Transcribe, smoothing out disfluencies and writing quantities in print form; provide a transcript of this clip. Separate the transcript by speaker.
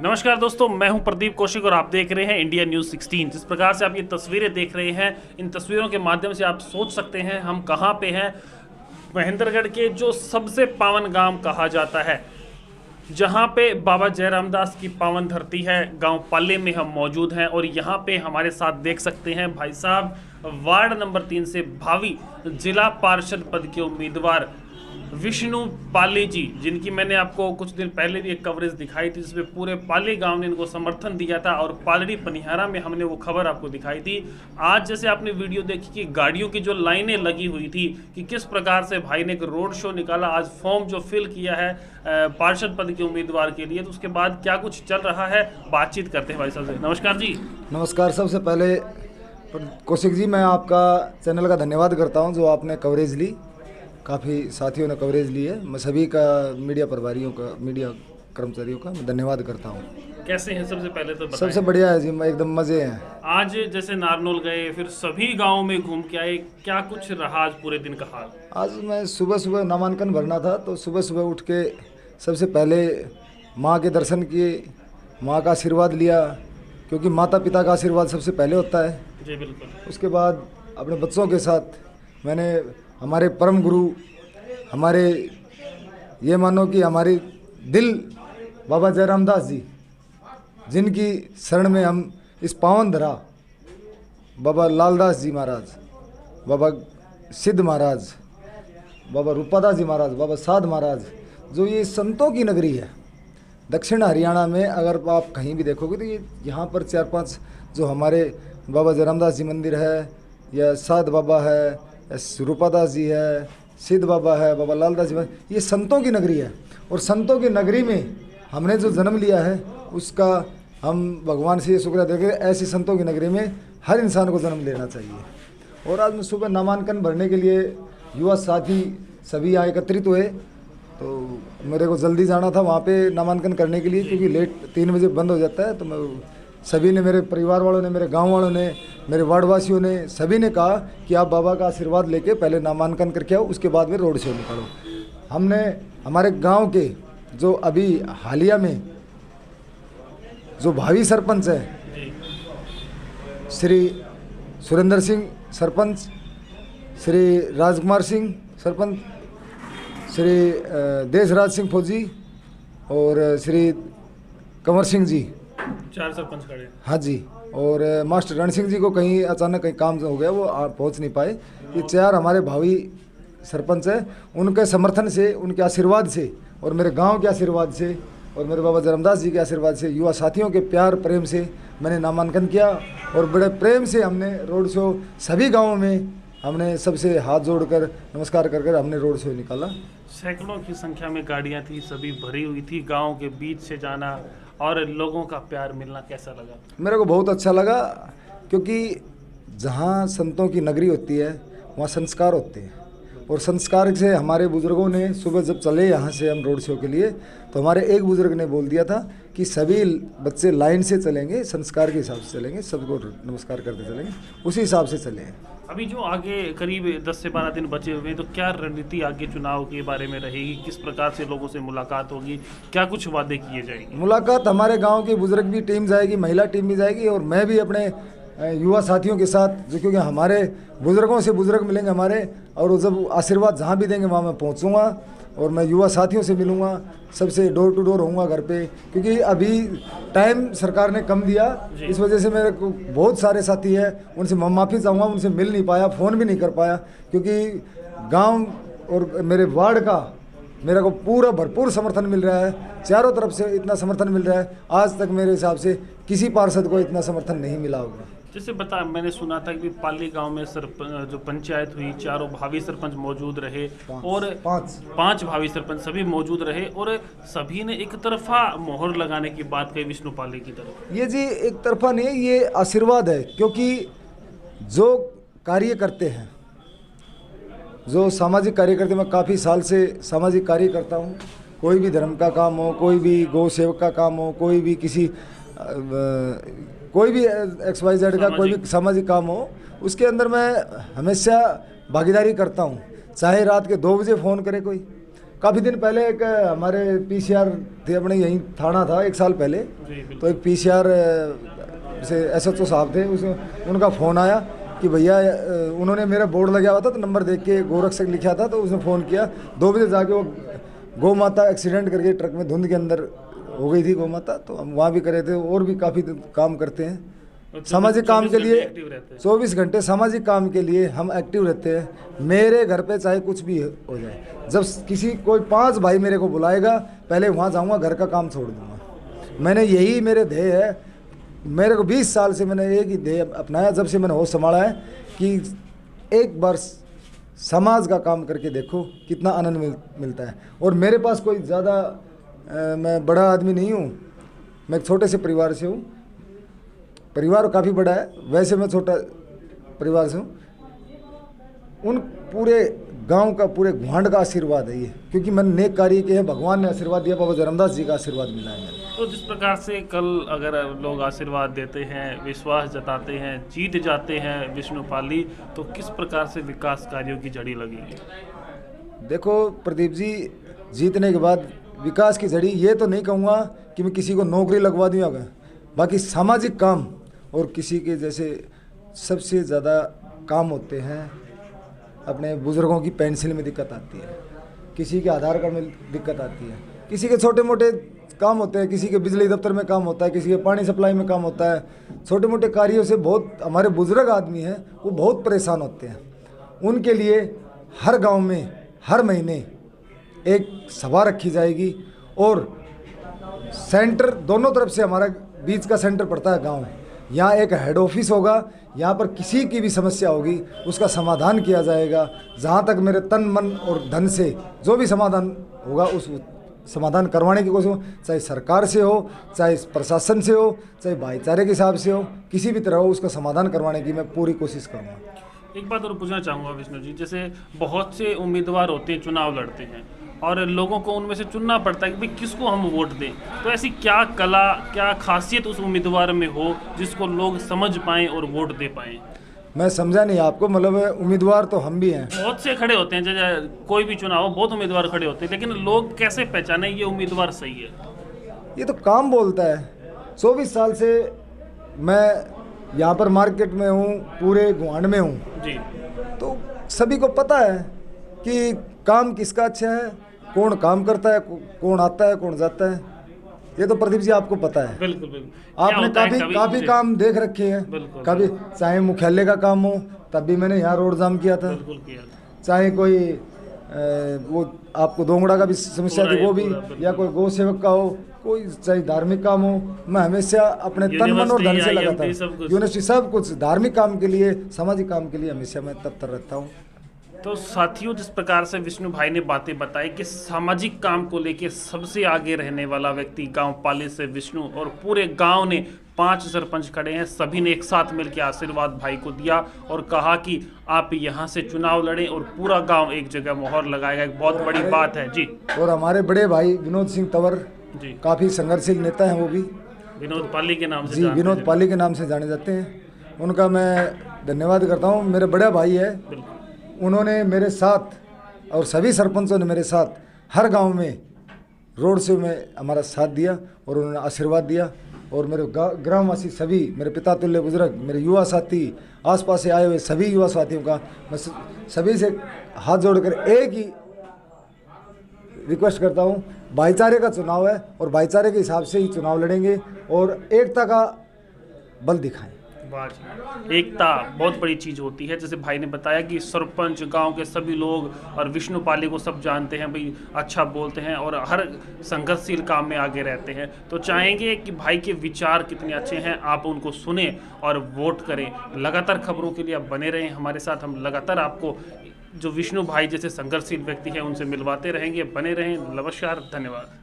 Speaker 1: नमस्कार दोस्तों, मैं हूं प्रदीप कौशिक और आप देख रहे हैं इंडिया न्यूज़ 16। जिस प्रकार से आप ये तस्वीरें देख रहे हैं, इन तस्वीरों के माध्यम से आप सोच सकते हैं हम कहां पे हैं। महेंद्रगढ़ के जो सबसे पावन गांव कहा जाता है, जहां पे बाबा जयराम दास की पावन धरती है, गांव पाले में हम मौजूद हैं। और यहां पे हमारे साथ देख सकते हैं भाई साहब, वार्ड नंबर 3 से भावी जिला पार्षद पद के उम्मीदवार विष्णु पाली जी, जिनकी मैंने आपको कुछ दिन पहले भी एक कवरेज दिखाई थी, जिसमें पूरे पाली गांव ने इनको समर्थन दिया था और पालड़ी पनिहारा में हमने वो खबर आपको दिखाई थी। आज जैसे आपने वीडियो देखी कि गाड़ियों की जो लाइनें लगी हुई थी, कि किस प्रकार से भाई ने एक रोड शो निकाला, आज फॉर्म जो फिल किया है पार्षद पद के उम्मीदवार के लिए, तो उसके बाद क्या कुछ चल रहा है, बातचीत करते हैं भाई साहब से। नमस्कार जी।
Speaker 2: नमस्कार। सबसे पहले कौशिक जी, मैं आपका चैनल का धन्यवाद करता हूं जो आपने कवरेज ली। काफ़ी साथियों ने कवरेज ली है। मैं सभी का, मीडिया प्रभारियों का, मीडिया कर्मचारियों का मैं धन्यवाद करता हूं।
Speaker 1: कैसे हैं सबसे पहले तो बताएं।
Speaker 2: सबसे बढ़िया है जी, मैं एकदम मज़े हैं।
Speaker 1: आज जैसे नारनौल गए, फिर सभी गाँव में घूम के आए, क्या कुछ रहा आज पूरे दिन का हाल?
Speaker 2: आज मैं सुबह सुबह नामांकन भरना था, तो सुबह सुबह उठ के सबसे पहले माँ के दर्शन किए, माँ का आशीर्वाद लिया, क्योंकि माता पिता का आशीर्वाद सबसे पहले होता है
Speaker 1: जी बिल्कुल।
Speaker 2: उसके बाद अपने बच्चों के साथ मैंने हमारे परम गुरु, हमारे ये मानो कि हमारी दिल बाबा जयराम दास जी, जिनकी शरण में हम इस पावन धरा, बाबा लालदास जी महाराज, बाबा सिद्ध महाराज, बाबा रूपादास जी महाराज, बाबा साध महाराज, जो ये संतों की नगरी है दक्षिण हरियाणा में। अगर आप कहीं भी देखोगे तो ये यहाँ पर 4-5 जो हमारे बाबा जयराम दास जी मंदिर है, या साध बाबा है, रूपादास जी है, सिद्ध बाबा है, बाबा लालदास जी, ये संतों की नगरी है। और संतों की नगरी में हमने जो जन्म लिया है, उसका हम भगवान से ये शुक्र अदा करें। ऐसी संतों की नगरी में हर इंसान को जन्म लेना चाहिए। और आज मैं सुबह नामांकन भरने के लिए युवा साथी सभी यहाँ एकत्रित हुए, तो मेरे को जल्दी जाना था वहाँ पे नामांकन करने के लिए, क्योंकि लेट 3 बजे बंद हो जाता है। तो मैं सभी ने, मेरे परिवार वालों ने, मेरे गांव वालों ने, मेरे वार्डवासियों ने, सभी ने कहा कि आप बाबा का आशीर्वाद लेके पहले नामांकन करके आओ, उसके बाद में रोड शो निकालो। हमने हमारे गांव के जो अभी हालिया में जो भावी सरपंच है, श्री सुरेंद्र सिंह सरपंच, श्री राजकुमार सिंह सरपंच, श्री देशराज सिंह फौजी और श्री कंवर सिंह जी,
Speaker 1: 4 सरपंच खड़े।
Speaker 2: हाँ जी। और मास्टर रण सिंह जी को कहीं अचानक कहीं काम हो गया, वो पहुंच नहीं पाए। ये 4 हमारे भावी सरपंच हैं। उनके समर्थन से, उनके आशीर्वाद से, और मेरे गांव के आशीर्वाद से, और मेरे बाबा जयरामदास जी के आशीर्वाद से, युवा साथियों के प्यार प्रेम से मैंने नामांकन किया। और बड़े प्रेम से हमने रोड शो सभी गाँवों में, हमने सबसे हाथ जोड़कर नमस्कार कर हमने रोड शो निकाला।
Speaker 1: सैकड़ों की संख्या में गाड़ियाँ थी, सभी भरी हुई थी। गाँव के बीच से जाना और लोगों का प्यार मिलना कैसा लगा?
Speaker 2: मेरे को बहुत अच्छा लगा, क्योंकि जहाँ संतों की नगरी होती है वहाँ संस्कार होते हैं। और संस्कार से हमारे बुज़ुर्गों ने, सुबह जब चले यहाँ से हम रोड शो के लिए, तो हमारे एक बुज़ुर्ग ने बोल दिया था कि सभी बच्चे लाइन से चलेंगे, संस्कार के हिसाब से चलेंगे, सबको नमस्कार करते चलेंगे, उसी हिसाब से चले।
Speaker 1: अभी जो आगे करीब 10 से 12 दिन बचे हुए हैं, तो क्या रणनीति आगे चुनाव के बारे में रहेगी? किस प्रकार से लोगों से मुलाकात होगी? क्या कुछ वादे किए जाएंगे?
Speaker 2: मुलाकात हमारे गांव की बुजुर्ग भी टीम जाएगी, महिला टीम भी जाएगी, और मैं भी अपने युवा साथियों के साथ, जो क्योंकि हमारे बुजुर्गों से बुजुर्ग मिलेंगे हमारे, और वो जब आशीर्वाद जहाँ भी देंगे वहाँ मैं पहुँचूँगा, और मैं युवा साथियों से मिलूँगा, सबसे डोर टू डोर होऊंगा घर पे। क्योंकि अभी टाइम सरकार ने कम दिया, इस वजह से मेरे को बहुत सारे साथी हैं, उनसे मैं माफ़ी चाहूँगा, उनसे मिल नहीं पाया, फ़ोन भी नहीं कर पाया, क्योंकि गांव और मेरे वार्ड का मेरे को पूरा भरपूर समर्थन मिल रहा है। चारों तरफ से इतना समर्थन मिल रहा है, आज तक मेरे हिसाब से किसी पार्षद को इतना समर्थन नहीं मिला होगा।
Speaker 1: जैसे मैंने सुना था कि पाली गांव में जो पंचायत हुई, 4 भावी सरपंच मौजूद रहे, और 5 भावी सरपंच सभी मौजूद रहे, और सभी ने एक तरफा मोहर लगाने की बात कही विष्णु पाली की तरफ।
Speaker 2: ये जी एक तरफा नहीं, ये आशीर्वाद है, क्योंकि जो कार्य करते हैं, जो सामाजिक कार्य करते, मैं काफ़ी साल से सामाजिक कार्य करता हूँ। कोई भी धर्म का काम हो, कोई भी गौ सेवक का काम हो, कोई भी किसी कोई भी XYZ का कोई भी सामाजिक काम हो, उसके अंदर मैं हमेशा भागीदारी करता हूँ। चाहे रात के 2 बजे फ़ोन करे कोई, काफ़ी दिन पहले एक हमारे पीसीआर थे, अपने यहीं थाना था 1 साल पहले, तो एक पीसीआर से एसएचओ साहब थे, उस उनका फ़ोन आया कि भैया उन्होंने मेरा बोर्ड लगा हुआ था तो नंबर देख के गोरक्षक लिखा था, तो उसने फ़ोन किया 2 बजे जाके, वो गौ माता एक्सीडेंट करके ट्रक में धुंध के अंदर हो गई थी गौ माता, तो हम वहाँ भी करे थे। और भी काफ़ी काम करते हैं सामाजिक काम के लिए, 24 घंटे सामाजिक काम के लिए हम एक्टिव रहते हैं। मेरे घर पे चाहे कुछ भी हो जाए, जब किसी कोई 5 भाई मेरे को बुलाएगा, पहले वहाँ जाऊँगा, घर का काम छोड़ दूँगा। मैंने यही मेरे ध्येय है। मेरे को 20 साल से मैंने एक ही ध्येय अपनाया, जब से मैंने होश संभाला है, कि एक बार समाज का काम करके देखो कितना आनंद मिलता है। और मेरे पास कोई ज़्यादा मैं बड़ा आदमी नहीं हूँ, मैं एक छोटे से परिवार से हूँ। परिवार काफ़ी बड़ा है, वैसे मैं छोटा परिवार से हूँ। उन पूरे गांव का, पूरे गुहांड का आशीर्वाद है ये, क्योंकि मैंने नेक कार्य किए हैं, भगवान ने आशीर्वाद दिया, बाबा जयरामदास जी का आशीर्वाद मिला है।
Speaker 1: तो जिस प्रकार से कल अगर लोग आशीर्वाद देते हैं, विश्वास जताते हैं, जीत जाते हैं विष्णुपाली, तो किस प्रकार से विकास कार्यों की जड़ी लगेगी?
Speaker 2: देखो प्रदीप जी, जीतने के बाद विकास की जड़ी, ये तो नहीं कहूँगा कि मैं किसी को नौकरी लगवा दूँगा, बाकी सामाजिक काम, और किसी के जैसे सबसे ज़्यादा काम होते हैं अपने बुज़ुर्गों की पेंशन में दिक्कत आती है, किसी के आधार कार्ड में दिक्कत आती है, किसी के छोटे मोटे काम होते हैं, किसी के बिजली दफ्तर में काम होता है, किसी के पानी सप्लाई में काम होता है। छोटे मोटे कार्यों से बहुत हमारे बुजुर्ग आदमी हैं, वो बहुत परेशान होते हैं। उनके लिए हर गांव में हर महीने एक सभा रखी जाएगी, और सेंटर दोनों तरफ से, हमारा बीच का सेंटर पड़ता है गांव, यहाँ एक हेड ऑफिस होगा, यहाँ पर किसी की भी समस्या होगी उसका समाधान किया जाएगा। जहाँ तक मेरे तन मन और धन से जो भी समाधान होगा, उस समाधान करवाने की कोशिश, चाहे सरकार से हो, चाहे प्रशासन से हो, चाहे भाईचारे के हिसाब से हो, किसी भी तरह हो, उसका समाधान करवाने की मैं पूरी कोशिश करूँगा।
Speaker 1: एक बात और पूछना चाहूँगा विष्णु जी, जैसे बहुत से उम्मीदवार होते हैं, चुनाव लड़ते हैं, और लोगों को उनमें से चुनना पड़ता है कि भाई किसको हम वोट दें, तो ऐसी क्या कला, क्या खासियत उस उम्मीदवार में हो जिसको लोग समझ पाएँ और वोट दे पाएँ?
Speaker 2: मैं समझा नहीं आपको, मतलब उम्मीदवार तो हम भी हैं,
Speaker 1: बहुत से खड़े होते हैं, जैसे कोई भी चुनाव हो, बहुत उम्मीदवार खड़े होते हैं, लेकिन लोग कैसे पहचाने ये उम्मीदवार सही है?
Speaker 2: ये तो काम बोलता है। 24 साल से मैं यहाँ पर मार्केट में हूँ, पूरे गुहांड में हूँ
Speaker 1: जी,
Speaker 2: तो सभी को पता है कि काम किसका अच्छा है, कौन काम करता है, कौन आता है, कौन जाता है। ये तो प्रदीप जी आपको पता है।
Speaker 1: बिल्कुल बिल्कुल।
Speaker 2: आपने काफी काम देख रखे हैं, कभी चाहे मुख्यालय का काम हो, तब भी मैंने यहाँ रोड जाम किया था, चाहे कोई वो आपको दोंगड़ा का भी समस्या थी वो भी, या कोई गौ सेवक का हो, कोई चाहे धार्मिक काम हो, मैं हमेशा अपने तन मन और धन से लगाता हूँ। यूनिवर्सिटी सब कुछ धार्मिक काम के लिए, सामाजिक काम के लिए हमेशा मैं तत्पर रहता हूँ।
Speaker 1: तो साथियों, जिस प्रकार से विष्णु भाई ने बातें बताई कि सामाजिक काम को लेके सबसे आगे रहने वाला व्यक्ति गांव पाली से विष्णु, और पूरे गांव ने 5 सरपंच खड़े हैं, सभी ने एक साथ मिलकर आशीर्वाद भाई को दिया और कहा कि आप यहां से चुनाव लड़ें और पूरा गांव एक जगह मोहर लगाएगा। एक बहुत बड़ी बात है जी।
Speaker 2: और हमारे बड़े भाई विनोद सिंह तंवर जी, काफ़ी संघर्षशील नेता हैं, वो भी
Speaker 1: विनोद पाली के नाम से
Speaker 2: जी, विनोद पाली के नाम से जाने जाते हैं। उनका मैं धन्यवाद करता हूँ। मेरे बड़ा भाई है, उन्होंने मेरे साथ और सभी सरपंचों ने मेरे साथ हर गांव में रोड से में हमारा साथ दिया और उन्होंने आशीर्वाद दिया। और मेरे ग्रामवासी सभी, मेरे पिता तुल्य बुजुर्ग, मेरे युवा साथी, आसपास से आए हुए सभी युवा साथियों का मैं सभी से हाथ जोड़कर एक ही रिक्वेस्ट करता हूँ, भाईचारे का चुनाव है और भाईचारे के हिसाब से ही चुनाव लड़ेंगे और एकता का बल दिखाएं।
Speaker 1: एकता बहुत बड़ी चीज़ होती है। जैसे भाई ने बताया कि सरपंच, गांव के सभी लोग और विष्णु पाली को सब जानते हैं, भाई अच्छा बोलते हैं और हर संघर्षशील काम में आगे रहते हैं। तो चाहेंगे कि भाई के विचार कितने अच्छे हैं, आप उनको सुने और वोट करें। लगातार खबरों के लिए आप बने रहें हमारे साथ। हम लगातार आपको जो विष्णु भाई जैसे संघर्षशील व्यक्ति हैं उनसे मिलवाते रहेंगे। बने रहें। नमस्कार, धन्यवाद।